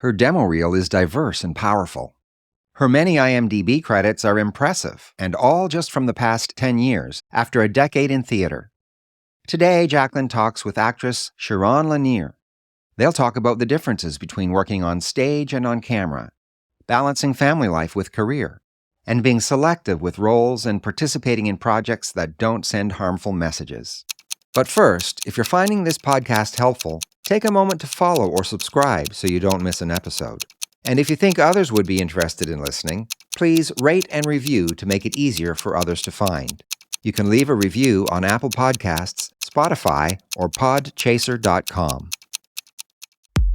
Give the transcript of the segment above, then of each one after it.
Her demo reel is diverse and powerful. Her many IMDb credits are impressive, and all just from the past 10 years, after a decade in theater. Today, Jaclyn talks with actress Sharonne Lanier. They'll talk about the differences between working on stage and on camera, balancing family life with career, and being selective with roles and participating in projects that don't send harmful messages. But first, if you're finding this podcast helpful, take a moment to follow or subscribe so you don't miss an episode. And if you think others would be interested in listening, please rate and review to make it easier for others to find. You can leave a review on Apple Podcasts, Spotify, or podchaser.com.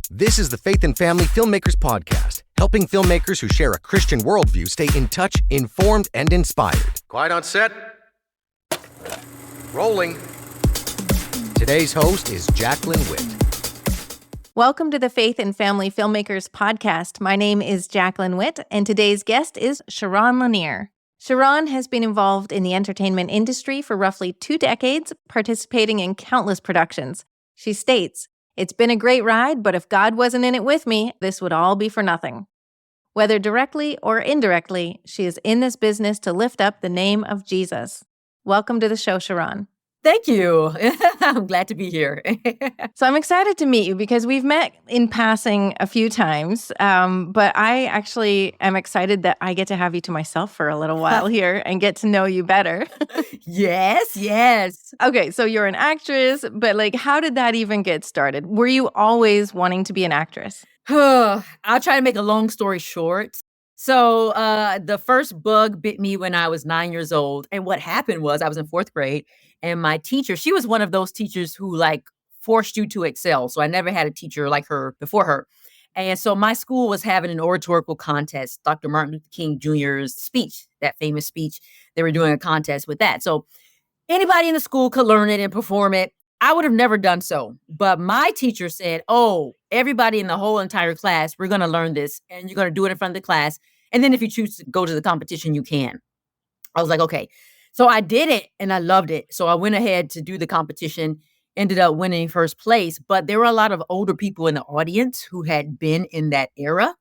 This is the Faith and Family Filmmakers podcast, helping filmmakers who share a Christian worldview stay in touch, informed, and inspired. Quiet on set. Rolling. Today's host is Jaclyn Whitt. Welcome to the Faith and Family Filmmakers podcast. My name is Jaclyn Whitt, and today's guest is Sharonne Lanier. Sharonne has been involved in the entertainment industry for roughly 2 decades, participating in countless productions. She states, "It's been a great ride, but if God wasn't in it with me, this would all be for nothing." Whether directly or indirectly, she is in this business to lift up the name of Jesus. Welcome to the show, Sharonne. Thank you. I'm glad to be here. So I'm excited to meet you because we've met in passing a few times, but I actually am excited that I get to have you to myself for a little while here and get to know you better. Yes. Okay, so you're an actress, but how did that even get started? Were you always wanting to be an actress? I'll try to make a long story short. So the first bug bit me when I was 9 years old. And what happened was I was in 4th grade and my teacher, she was one of those teachers who forced you to excel. So I never had a teacher like her before her. And so my school was having an oratorical contest, Dr. Martin Luther King Jr.'s speech, that famous speech. They were doing a contest with that. So anybody in the school could learn it and perform it. I would have never done so. But my teacher said, everybody in the whole entire class, we're going to learn this and you're going to do it in front of the class. And then if you choose to go to the competition, you can. I was like, okay. So I did it and I loved it. So I went ahead to do the competition, ended up winning first place. But there were a lot of older people in the audience who had been in that era.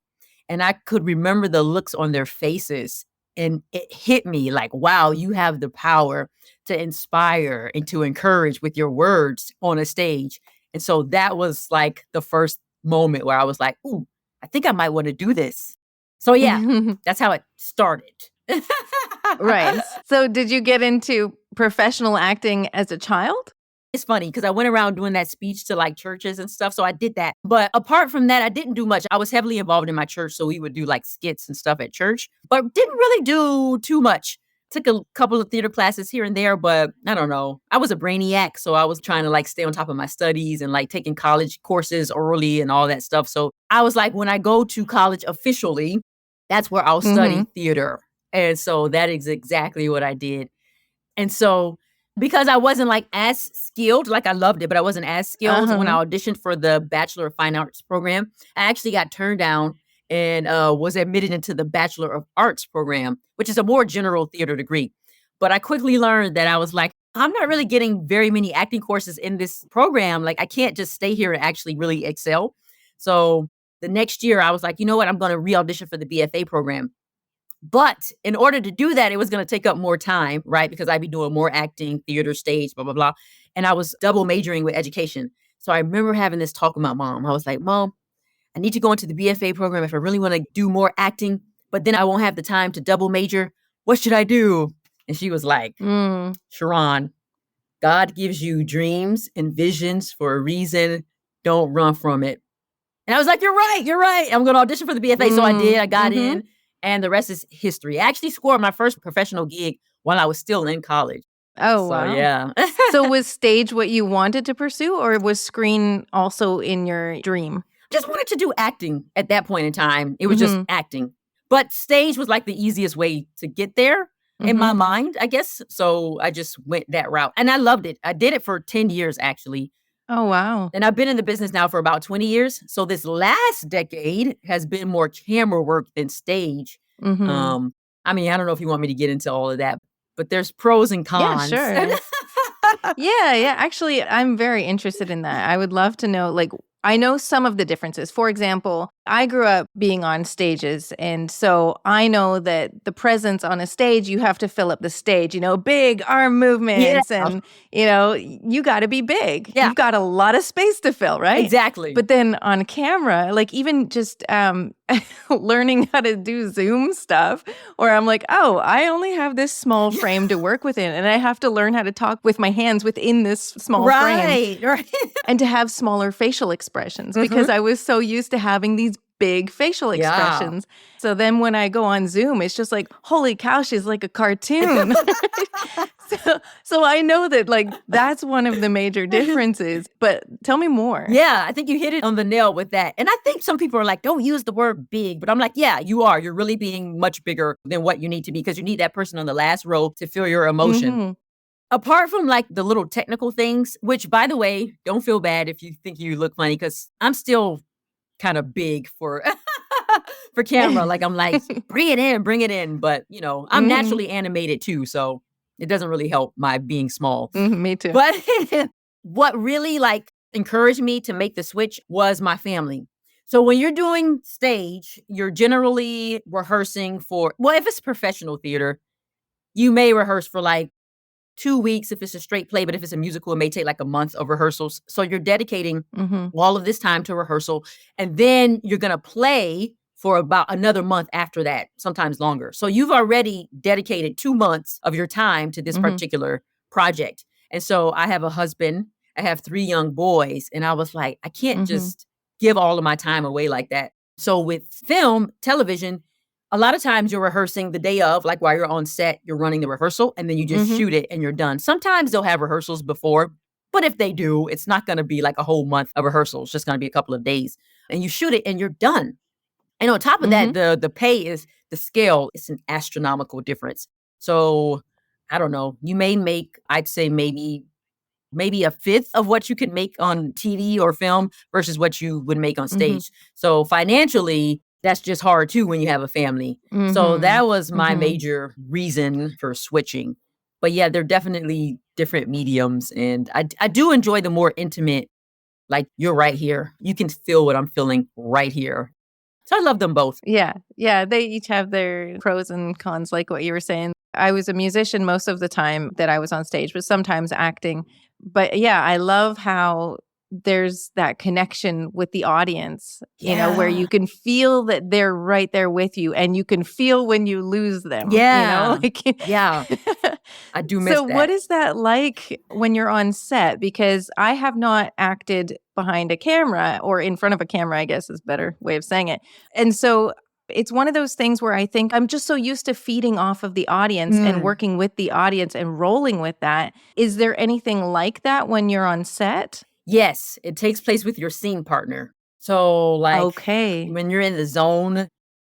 And I could remember the looks on their faces. And it hit me like, wow, you have the power to inspire and to encourage with your words on a stage. And so that was like the first moment where I was like, ooh, I think I might want to do this. So yeah, that's how it started. Right. So did you get into professional acting as a child? It's funny because I went around doing that speech to churches and stuff. So I did that. But apart from that, I didn't do much. I was heavily involved in my church. So we would do skits and stuff at church, but didn't really do too much. Took a couple of theater classes here and there, but I don't know. I was a brainiac. So I was trying to stay on top of my studies and taking college courses early and all that stuff. So I was when I go to college officially, that's where I'll study theater. And so that is exactly what I did. And so because I wasn't as skilled, I loved it, but I wasn't as skilled when I auditioned for the Bachelor of Fine Arts program. I actually got turned down and was admitted into the Bachelor of Arts program, which is a more general theater degree. But I quickly learned that I was I'm not really getting very many acting courses in this program. I can't just stay here and actually really excel. So the next year I was you know what, I'm going to re-audition for the BFA program. But in order to do that, it was going to take up more time, right? Because I'd be doing more acting, theater, stage, blah, blah, blah. And I was double majoring with education. So I remember having this talk with my mom. I was like, Mom, I need to go into the BFA program if I really want to do more acting, but then I won't have the time to double major. What should I do? And she was like, Sharonne, God gives you dreams and visions for a reason. Don't run from it. And I was like, you're right. I'm going to audition for the BFA. So I did. I got in. And the rest is history. I actually scored my first professional gig while I was still in college. Oh, wow. Yeah. So was stage what you wanted to pursue, or was screen also in your dream? Just wanted to do acting at that point in time. It was just acting. But stage was the easiest way to get there in my mind, I guess. So I just went that route. And I loved it. I did it for 10 years, actually. Oh, wow. And I've been in the business now for about 20 years. So this last decade has been more camera work than stage. I don't know if you want me to get into all of that, but there's pros and cons. Yeah, sure. Yeah. Actually, I'm very interested in that. I would love to know, I know some of the differences. For example, I grew up being on stages, and so I know that the presence on a stage, you have to fill up the stage, big arm Yeah. movements, and, you got to be big. Yeah. You've got a lot of space to fill, right? Exactly. But then on camera, like even just learning how to do Zoom stuff, where I'm like, oh, I only have this small frame to work within, and I have to learn how to talk with my hands within this small frame. Right. And to have smaller facial expressions because I was so used to having these big facial expressions. So then when I go on Zoom, it's just like, holy cow, she's like a cartoon. So I know that like that's one of the major differences, but tell me more. Yeah, I think you hit it on the nail with that. And I think some people are like, don't use the word big, but I'm like, yeah, you are. You're really being much bigger than what you need to be because you need that person on the last row to feel your emotion. Mm-hmm. Apart from like the little technical things, which by the way, don't feel bad if you think you look funny because I'm still kind of big for for camera. Like I'm like, bring it in. But I'm naturally animated too. So it doesn't really help my being small. Me too. But what really like encouraged me to make the switch was my family. So when you're doing stage, you're generally rehearsing for, well, if it's professional theater, you may rehearse for like 2 weeks if it's a straight play, but if it's a musical, it may take like a month of rehearsals. So you're dedicating all of this time to rehearsal, and then you're going to play for about another month after that, sometimes longer. So you've already dedicated 2 months of your time to this particular project. And so I have a husband, I have 3 young boys, and I was like, I can't just give all of my time away like that. So with film, television, a lot of times you're rehearsing the day of, like while you're on set, you're running the rehearsal and then you just shoot it and you're done. Sometimes they'll have rehearsals before, but if they do, it's not going to be like a whole month of rehearsal. It's just going to be a couple of days and you shoot it and you're done. And on top of that, the pay is the scale. It's an astronomical difference. So I don't know. You may make, I'd say maybe a fifth of what you could make on TV or film versus what you would make on stage. So financially, that's just hard too when you have a family. So that was my major reason for switching. But yeah, they're definitely different mediums. And I do enjoy the more intimate, like you're right here. You can feel what I'm feeling right here. So I love them both. Yeah. They each have their pros and cons, like what you were saying. I was a musician most of the time that I was on stage, but sometimes acting. But yeah, I love how there's that connection with the audience, where you can feel that they're right there with you and you can feel when you lose them. Yeah. Yeah. I do miss that. So what is that like when you're on set? Because I have not acted behind a camera or in front of a camera, I guess is a better way of saying it. And so it's one of those things where I think I'm just so used to feeding off of the audience and working with the audience and rolling with that. Is there anything like that when you're on set? Yes, it takes place with your scene partner. So like when you're in the zone,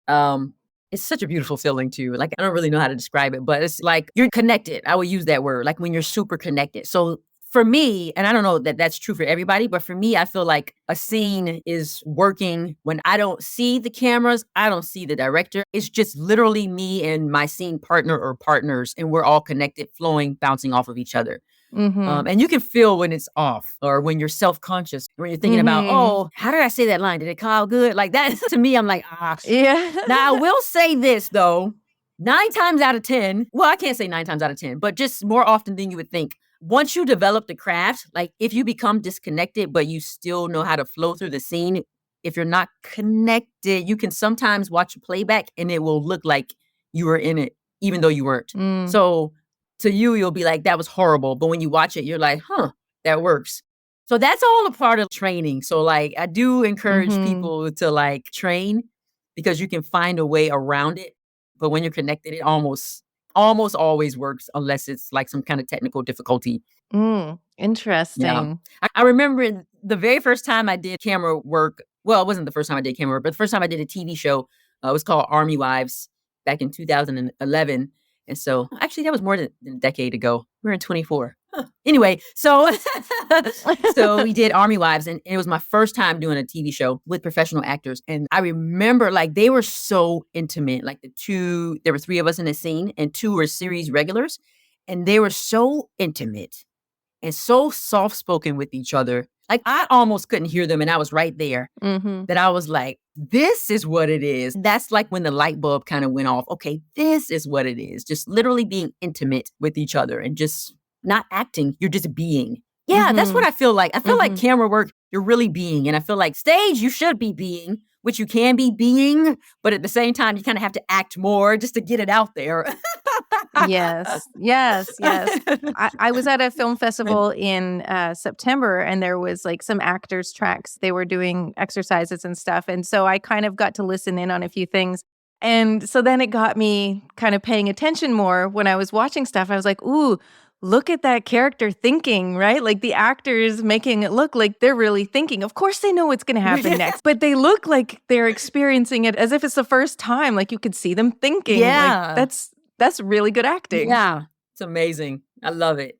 it's such a beautiful feeling too. Like I don't really know how to describe it, but it's like you're connected. I would use that word, like when you're super connected. So for me, and I don't know that that's true for everybody, but for me, I feel like a scene is working when I don't see the cameras, I don't see the director. It's just literally me and my scene partner or partners, and we're all connected, flowing, bouncing off of each other. And you can feel when it's off or when you're self-conscious, when you're thinking about, oh, how did I say that line? Did it come out good? Like that to me, I'm like, Yeah. Now I will say this though, 9 times out of 10, well, I can't say 9 times out of 10, but just more often than you would think. Once you develop the craft, like if you become disconnected, but you still know how to flow through the scene, if you're not connected, you can sometimes watch a playback and it will look like you were in it, even though you weren't. So to you, you'll be like, that was horrible. But when you watch it, you're like, that works. So that's all a part of training. So like, I do encourage people to like train because you can find a way around it. But when you're connected, it almost always works unless it's like some kind of technical difficulty. Interesting. Yeah. I remember the very first time I did camera work. Well, it wasn't the first time I did camera work, but the first time I did a TV show, it was called Army Wives back in 2011. And so actually that was more than a decade ago. We're in 24. Anyway, so we did Army Wives and it was my first time doing a TV show with professional actors. And I remember like they were so intimate, like there were 3 of us in the scene and 2 were series regulars and they were so intimate and so soft-spoken with each other. Like, I almost couldn't hear them, and I was right there. Mm-hmm. That I was like, this is what it is. That's like when the light bulb kind of went off. Okay, this is what it is. Just literally being intimate with each other and just not acting. You're just being. Yeah, that's what I feel like. I feel like camera work, you're really being. And I feel like stage, you should be being, which you can be being. But at the same time, you kind of have to act more just to get it out there. Yes. I was at a film festival in September, and there was like some actors tracks. They were doing exercises and stuff. And so I kind of got to listen in on a few things. And so then it got me kind of paying attention more when I was watching stuff. I was like, ooh, look at that character thinking, right? Like the actors making it look like they're really thinking. Of course they know what's going to happen next, but they look like they're experiencing it as if it's the first time. Like you could see them thinking. Yeah. Like, that's really good acting. Yeah. It's amazing. I love it.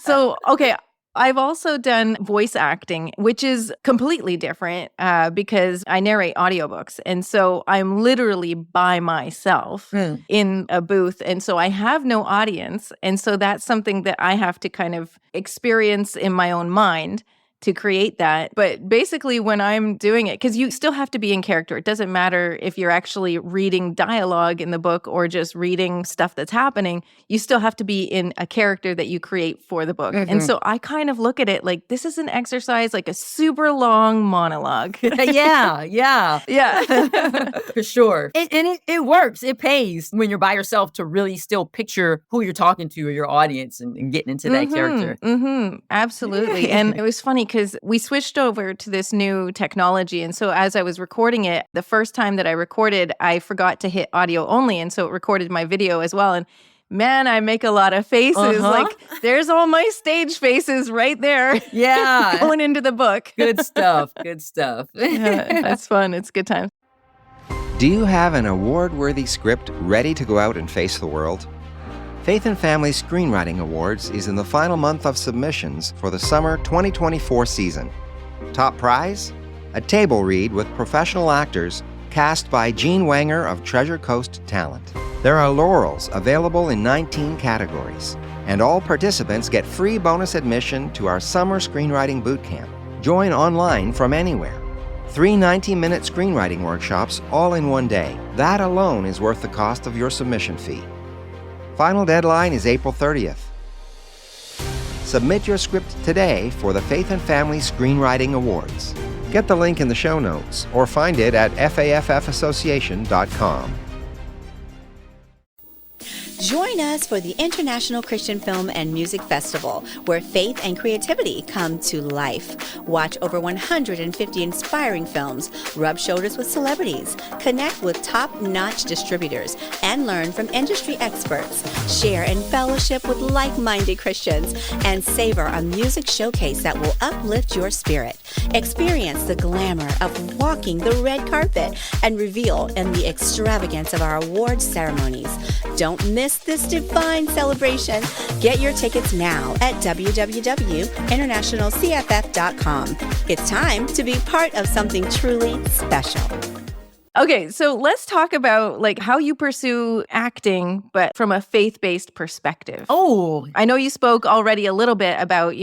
So, okay, I've also done voice acting, which is completely different because I narrate audiobooks. And so I'm literally by myself in a booth. And so I have no audience. And so that's something that I have to kind of experience in my own mind to create that. But basically when I'm doing it, because you still have to be in character. It doesn't matter if you're actually reading dialogue in the book or just reading stuff that's happening. You still have to be in a character that you create for the book. And so I kind of look at it like this is an exercise, like a super long monologue. Yeah. For sure. And it works. It pays when you're by yourself to really still picture who you're talking to or your audience and getting into that character. Absolutely. And it was funny because we switched over to this new technology. And so as I was recording it, the first time that I recorded, I forgot to hit audio only. And so it recorded my video as well. And man, I make a lot of faces. Like there's all my stage faces right there. Yeah. Going into the book. Good stuff. Yeah, that's fun. It's a good time. Do you have an award-worthy script ready to go out and face the world? Faith and Family Screenwriting Awards is in the final month of submissions for the summer 2024 season. Top prize? A table read with professional actors cast by Gene Wanger of Treasure Coast Talent. There are laurels available in 19 categories, and all participants get free bonus admission to our summer screenwriting bootcamp. Join online from anywhere. 3 90-minute screenwriting workshops all in one day. That alone is worth the cost of your submission fee. Final deadline is April 30th. Submit your script today for the Faith and Family Screenwriting Awards. Get the link in the show notes or find it at faffassociation.com. Join us for the International Christian Film and Music Festival, where faith and creativity come to life. Watch over 150 inspiring films, rub shoulders with celebrities, connect with top-notch distributors, and learn from industry experts. Share and fellowship with like-minded Christians, and savor a music showcase that will uplift your spirit. Experience the glamour of walking the red carpet and revel in the extravagance of our awards ceremonies. Don't miss this divine celebration. Get your tickets now at www.internationalcff.com. It's time to be part of something truly special. Okay, so let's talk about like how you pursue acting, but from a faith-based perspective. Oh, I know you spoke already a little bit about,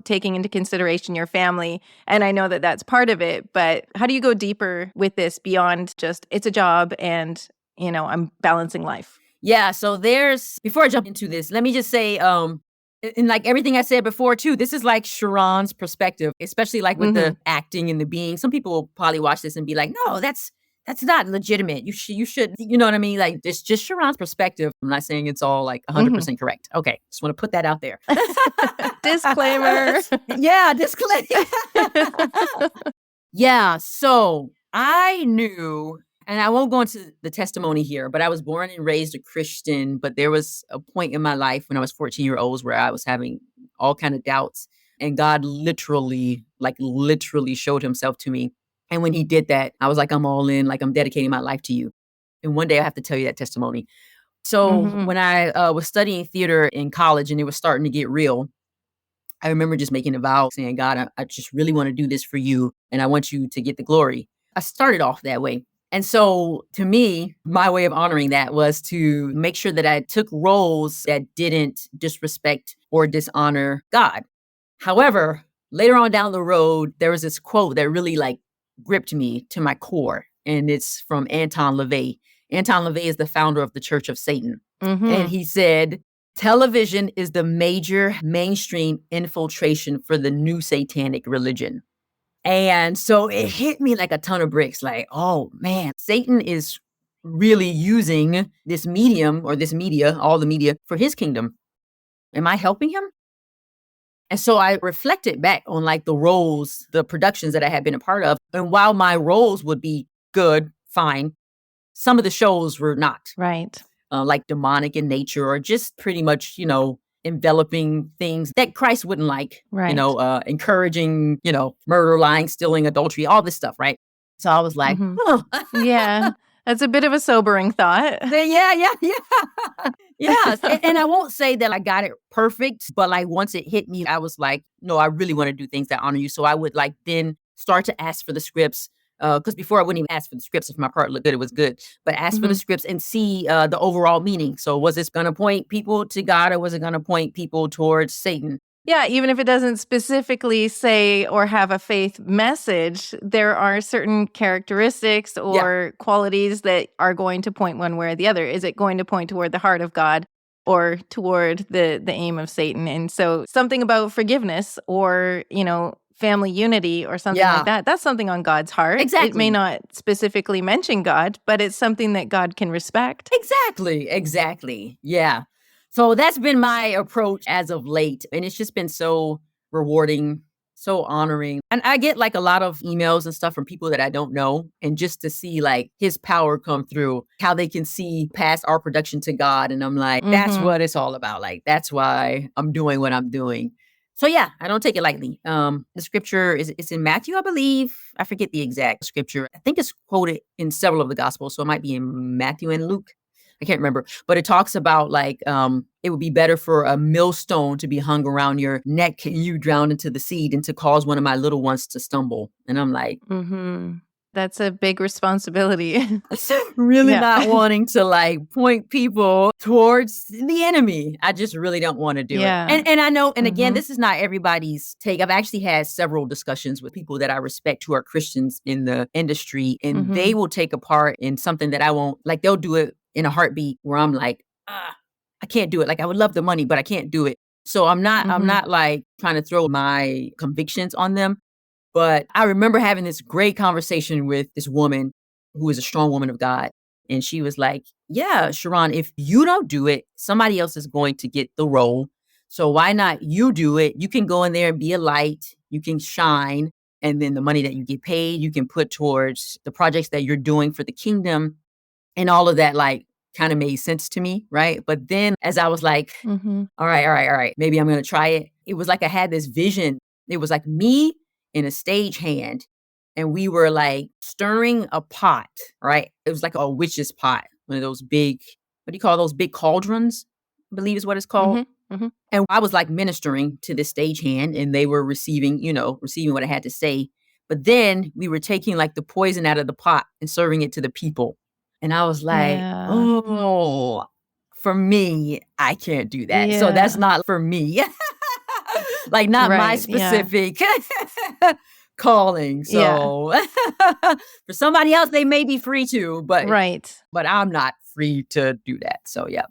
taking into consideration your family, and I know that that's part of it, but how do you go deeper with this beyond just it's a job and, I'm balancing life? yeah. So before I jump into this, let me just say, and like everything I said before too, this is like Sharonne's perspective, especially like with the acting and the being. Some people will probably watch this and be like, no, that's not legitimate. You should, you know what I mean? Like it's just Sharonne's perspective. I'm not saying it's all like 100% correct. Okay. Just want to put that out there. Disclaimer. Yeah. Disclaimer. Yeah. So I knew, and I won't go into the testimony here, but I was born and raised a Christian, but there was a point in my life when I was 14 years old where I was having all kind of doubts, and God literally showed himself to me. And when he did that, I was like, I'm all in, like I'm dedicating my life to you. And one day I have to tell you that testimony. So when I was studying theater in college and it was starting to get real, I remember just making a vow saying, God, I just really want to do this for you. And I want you to get the glory. I started off that way. And so to me, my way of honoring that was to make sure that I took roles that didn't disrespect or dishonor God. However, later on down the road, there was this quote that really like gripped me to my core. And it's from Anton LaVey. Anton LaVey is the founder of the Church of Satan. And he said, television is the major mainstream infiltration for the new satanic religion. And so it hit me like a ton of bricks, like, oh man, Satan is really using this medium or this media, all the media, for his kingdom. Am I helping him? And so I reflected back on like the roles, the productions that I had been a part of. And while my roles would be good, fine, some of the shows were not. Right. Like demonic in nature or just pretty much, enveloping things that Christ wouldn't like, Right. Encouraging, murder, lying, stealing, adultery, all this stuff, right? So I was like, oh. Yeah, that's a bit of a sobering thought. Yeah. Yes. And I won't say that I got it perfect, but like once it hit me, I was like, no, I really want to do things that honor you. So I would like then start to ask for the scripts. Because before I wouldn't even ask for the scripts. If my part looked good, it was good. But ask for the scripts and see the overall meaning. So was this going to point people to God or was it going to point people towards Satan? Yeah, even if it doesn't specifically say or have a faith message, there are certain characteristics or qualities that are going to point one way or the other. Is it going to point toward the heart of God or toward the aim of Satan? And so something about forgiveness or, family unity or something like that, that's something on God's heart. Exactly. It may not specifically mention God, but it's something that God can respect. Exactly. Yeah. So that's been my approach as of late. And it's just been so rewarding, so honoring. And I get like a lot of emails and stuff from people that I don't know. And just to see like his power come through, how they can see past our production to God. And I'm like, that's what it's all about. Like, that's why I'm doing what I'm doing. So yeah, I don't take it lightly. The scripture it's in Matthew, I believe. I forget the exact scripture. I think it's quoted in several of the gospels. So it might be in Matthew and Luke. I can't remember. But it talks about like it would be better for a millstone to be hung around your neck and you drown into the sea than to cause one of my little ones to stumble. And I'm like, That's a big responsibility. really not wanting to like point people towards the enemy. I just really don't want to do it. And I know, and again, this is not everybody's take. I've actually had several discussions with people that I respect who are Christians in the industry, and they will take a part in something that I won't, like they'll do it in a heartbeat where I'm like, I can't do it. Like I would love the money, but I can't do it. So I'm not like trying to throw my convictions on them. But I remember having this great conversation with this woman who is a strong woman of God. And she was like, yeah, Sharonne, if you don't do it, somebody else is going to get the role. So why not you do it? You can go in there and be a light. You can shine. And then the money that you get paid, you can put towards the projects that you're doing for the kingdom. And all of that, like, kind of made sense to me, right? But then as I was like, all right, maybe I'm going to try it. It was like I had this vision. It was like me in a stagehand, and we were like stirring a pot, right? It was like a witch's pot, one of those big, what do you call those big cauldrons? I believe is what it's called. And I was like ministering to this stagehand, and they were receiving what I had to say. But then we were taking like the poison out of the pot and serving it to the people. And I was like, oh, for me, I can't do that. So that's not for me. Like not my specific calling. So for somebody else, they may be free to, but I'm not free to do that. So yeah.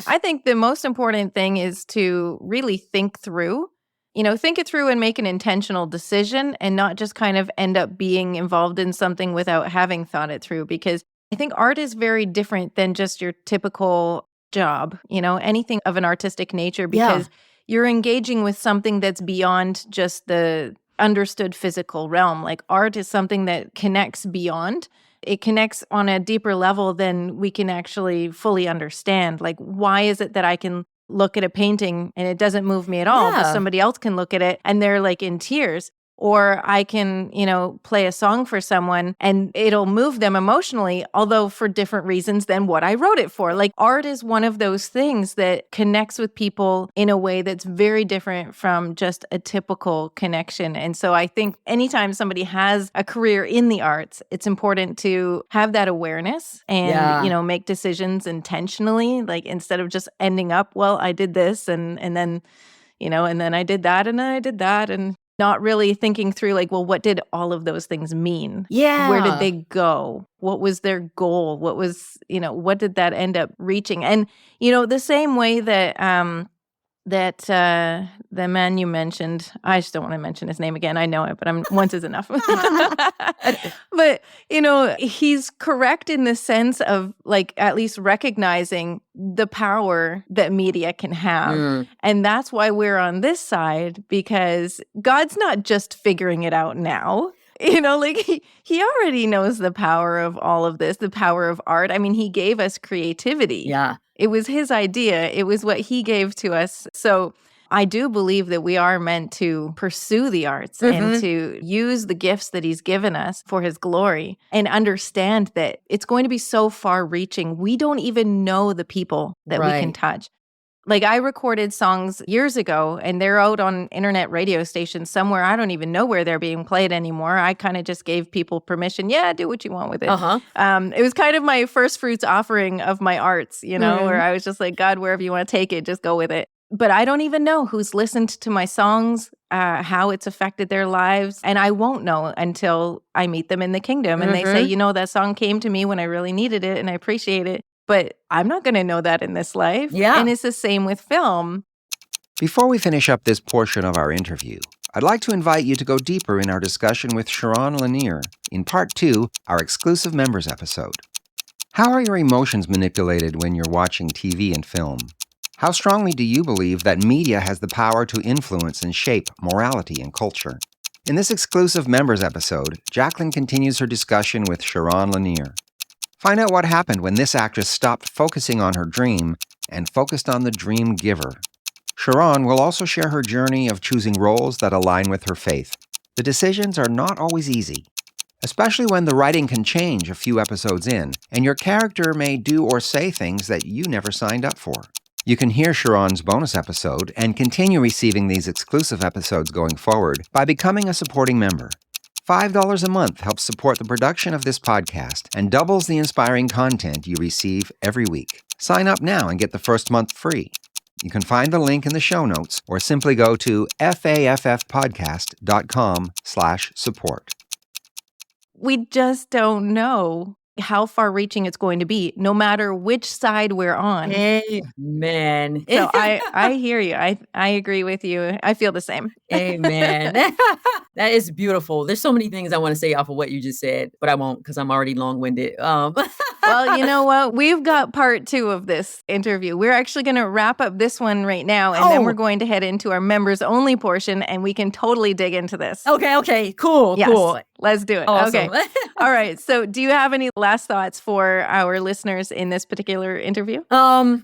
I think the most important thing is to really think it through and make an intentional decision and not just kind of end up being involved in something without having thought it through. Because I think art is very different than just your typical job, anything of an artistic nature, because you're engaging with something that's beyond just the understood physical realm. Like art is something that connects beyond. It connects on a deeper level than we can actually fully understand. Like, why is it that I can look at a painting and it doesn't move me at all, but somebody else can look at it and they're like in tears? Or I can, play a song for someone and it'll move them emotionally, although for different reasons than what I wrote it for. Like art is one of those things that connects with people in a way that's very different from just a typical connection. And so I think anytime somebody has a career in the arts, it's important to have that awareness and, make decisions intentionally, like instead of just ending up, well, I did this and then, and then I did that and then I did that, and not really thinking through like, well, what did all of those things mean? Yeah. Where did they go? What was their goal? What was, what did that end up reaching? And, the same way that the man you mentioned, I just don't want to mention his name again. I know it, but once is enough. But, he's correct in the sense of like at least recognizing the power that media can have. And that's why we're on this side, because God's not just figuring it out now. Like he already knows the power of all of this, the power of art. I mean, he gave us creativity. Yeah. It was his idea. It was what he gave to us. So I do believe that we are meant to pursue the arts and to use the gifts that he's given us for his glory, and understand that it's going to be so far reaching. We don't even know the people that we can touch. Like I recorded songs years ago and they're out on internet radio stations somewhere. I don't even know where they're being played anymore. I kind of just gave people permission. Yeah, do what you want with it. It was kind of my first fruits offering of my arts, where I was just like, God, wherever you want to take it, just go with it. But I don't even know who's listened to my songs, how it's affected their lives. And I won't know until I meet them in the kingdom. And they say, that song came to me when I really needed it and I appreciate it. But I'm not going to know that in this life. Yeah. And it's the same with film. Before we finish up this portion of our interview, I'd like to invite you to go deeper in our discussion with Sharonne Lanier in Part 2, our exclusive members episode. How are your emotions manipulated when you're watching TV and film? How strongly do you believe that media has the power to influence and shape morality and culture? In this exclusive members episode, Jaclyn continues her discussion with Sharonne Lanier. Find out what happened when this actress stopped focusing on her dream and focused on the dream giver. Sharonne will also share her journey of choosing roles that align with her faith. The decisions are not always easy, especially when the writing can change a few episodes in, and your character may do or say things that you never signed up for. You can hear Sharonne's bonus episode and continue receiving these exclusive episodes going forward by becoming a supporting member. $5 a month helps support the production of this podcast and doubles the inspiring content you receive every week. Sign up now and get the first month free. You can find the link in the show notes or simply go to faffpodcast.com/support. We just don't know how far-reaching it's going to be, no matter which side we're on. Amen. So I hear you. I agree with you. I feel the same. Amen. That is beautiful. There's so many things I want to say off of what you just said, but I won't because I'm already long-winded. Well, you know what? We've got part 2 of this interview. We're actually going to wrap up this one right now, and then we're going to head into our members-only portion, and we can totally dig into this. Okay. Cool. Yes. Cool. Let's do it. Awesome. Okay. All right. So do you have any last thoughts for our listeners in this particular interview? Yeah,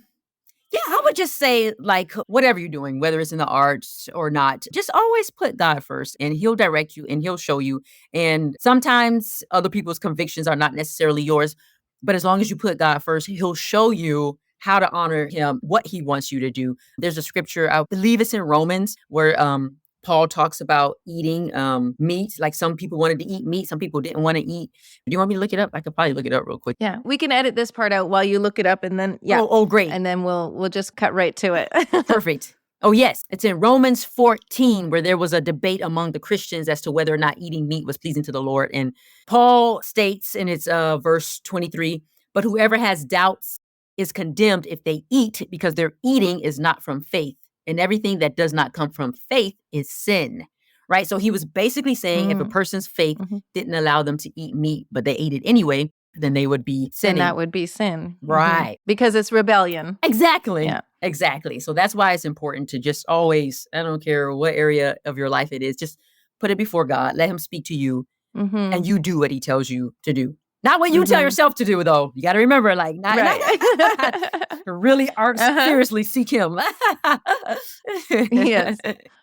I would just say, like, whatever you're doing, whether it's in the arts or not, just always put God first, and he'll direct you and he'll show you. And sometimes other people's convictions are not necessarily yours, but as long as you put God first, he'll show you how to honor him, what he wants you to do. There's a scripture, I believe it's in Romans, where Paul talks about eating meat. Like some people wanted to eat meat, some people didn't want to eat. Do you want me to look it up? I could probably look it up real quick. Yeah, we can edit this part out while you look it up, and then Oh, great. And then we'll just cut right to it. Perfect. Oh, yes. It's in Romans 14, where there was a debate among the Christians as to whether or not eating meat was pleasing to the Lord. And Paul states in its verse 23, but whoever has doubts is condemned if they eat, because their eating is not from faith. And everything that does not come from faith is sin, right? So he was basically saying if a person's faith didn't allow them to eat meat, but they ate it anyway, then they would be sinning. And that would be sin. Right. Because it's rebellion. Exactly. Yeah. Exactly. So that's why it's important to just always, I don't care what area of your life it is, just put it before God, let him speak to you, and you do what he tells you to do. Not what you tell yourself to do, though. You got to remember, like, not really seriously seek him. Yes.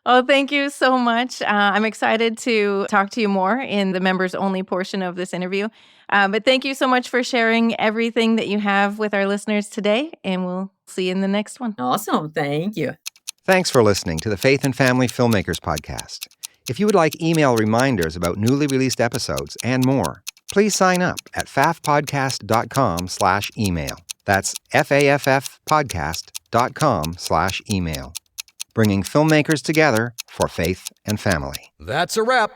Oh, thank you so much. I'm excited to talk to you more in the members only portion of this interview. But thank you so much for sharing everything that you have with our listeners today. And we'll see you in the next one. Awesome. Thank you. Thanks for listening to the Faith and Family Filmmakers podcast. If you would like email reminders about newly released episodes and more, please sign up at faffpodcast.com/email. That's faffpodcast.com/email. Bringing filmmakers together for faith and family. That's a wrap.